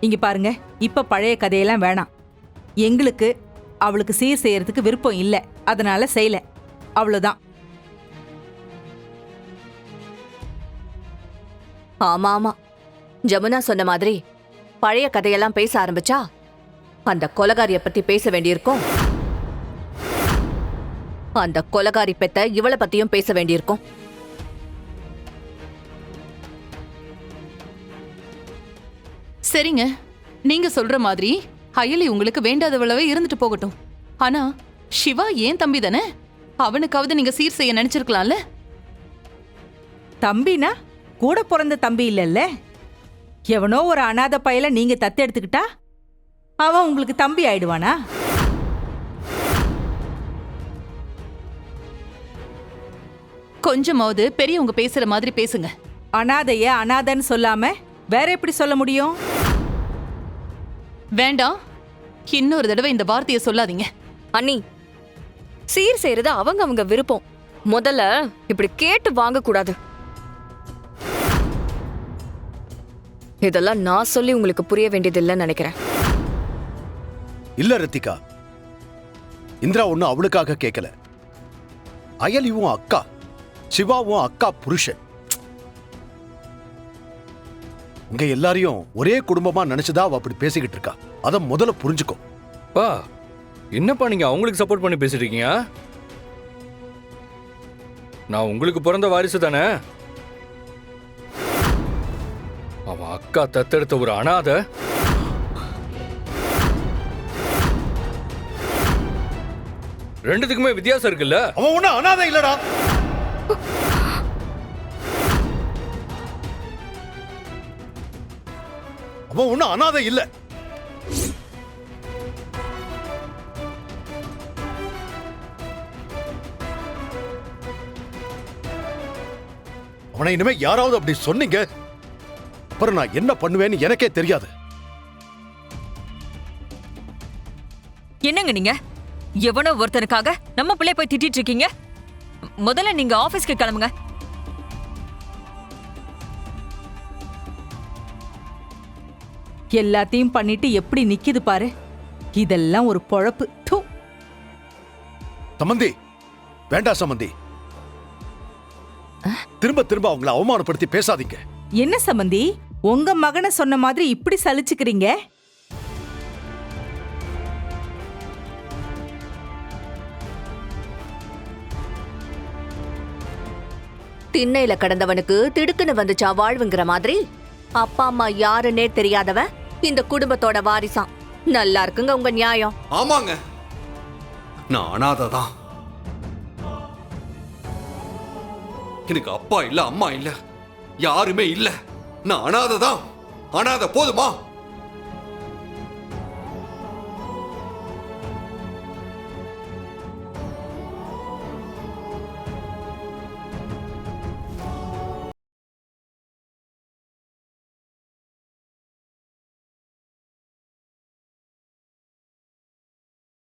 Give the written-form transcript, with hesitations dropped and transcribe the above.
இங்க பாருங்க, இப்ப பழைய கதையெல்லாம் வேணாம். எங்களுக்கு அவளுக்கு சீர் செய்யறதுக்கு விருப்பம் இல்ல, அதனால செய்யல, அவ்வளவுதான். ஆமா ஆமா, ஜமுனா சொன்ன மாதிரி பழைய கதையெல்லாம் பேச ஆரம்பிச்சா அந்த கொலகாரிய பத்தி பேச வேண்டியிருக்கும். அந்த கொலகாரி பெத்த இவளை பத்தியும் பேச வேண்டியிருக்கும். சரிங்க, நீங்க சொல்ற மாதிரி அயலி உங்களுக்கு வேண்டாதவளவே இருந்துட்டு போகட்டும். ஆனா சிவா ஏன் தம்பி தானே, அவனுக்காவது நீங்க சீர் செய்ய நினைச்சிருக்கலாம்ல. தம்பினா கூட பிறந்த தம்பி இல்லல்ல. எவனோ ஒரு அனாதை பயல நீங்க தத்தெடுத்துக்கிட்டா அவன் உங்களுக்கு தம்பி ஆயிடுவானா? கொஞ்சமாவது பெரியவங்க பேசுற மாதிரி பேசுங்க. அனாதைய அனாதைன்னு சொல்லாம வேற எப்படி சொல்ல முடியும்? வேண்டாம், இன்னொரு தடவை இந்த வார்த்தையை சொல்லாதீங்க. அண்ணி, சீர் செய்யறது அவங்க விருப்பம். முதல்ல இப்படி கேட்டு வாங்க கூடாது. இதெல்லாம் நான் சொல்லி உங்களுக்கு புரிய வேண்டியது இல்லைன்னு நினைக்கிறேன். இல்ல ரித்திகா, இந்திரா ஒண்ணு அவளுக்காக கேட்கல. அயலியும் அக்கா, சிவாவும் அக்கா புருஷன். உங்க எல்லாரையும் ஒரே குடும்பமா நினைச்சுதான் அவ அப்படி பேசிக்கிட்டு இருக்கா. அத முதல்ல புரிஞ்சுக்கோ. பா, என்னப்பா நீங்க அவங்களுக்கு சப்போர்ட் பண்ணி பேசிட்டு இருக்கீங்க? நான் உங்களுக்கு பிறந்த வாரிசு தானே. அவன் அக்கா தத்தெடுத்த ஒரு அனாதை. ரெண்டுத்துக்குமே வித்தியாசம் இருக்குல்ல. அவன் ஒண்ணு அனாதை இல்லடா. அவன் ஒண்ணு அனாதை இல்ல. அவனை இனிமே யாராவது அப்படி சொன்னீங்க, அப்புறம் நான் என்ன பண்ணுவேன்னு எனக்கே தெரியாது. என்னங்க நீங்க எவனோ ஒருத்தனுக்காக நம்ம பிள்ளைய போய் திட்டிட்டு இருக்கீங்க? முதல்ல நீங்க ஆபீஸ்க்கு கிளம்புங்க. எல்லாத்தையும் பண்ணிட்டு எப்படி நிக்குது பாரு. இதெல்லாம் ஒரு பொழப்பு. தூ. சம்பந்தி, வேண்டாம் சம்பந்தி. திரும்ப திரும்ப அவங்கள அவமானப்படுத்தி பேசாதீங்க. என்ன சம்பந்தி, உங்க மகனை சொன்ன மாதிரி இப்படி சலிச்சுக்கிறீங்க? திண்ணையில கடந்தவனுக்கு திடுக்குன்னு வந்துச்சா வாழ்வுங்கிற மாதிரி அப்பா அம்மா யாருன்னே தெரியாதவன் இந்த குடும்பத்தோட வாரிசான். நல்லா இருக்குங்க உங்க நியாயம். ஆமாங்க, நான் அனாதை தான். எனக்கு அப்பா இல்ல, அம்மா இல்ல, யாருமே இல்ல. நான் அனாதை தான். அனாதை போதுமா?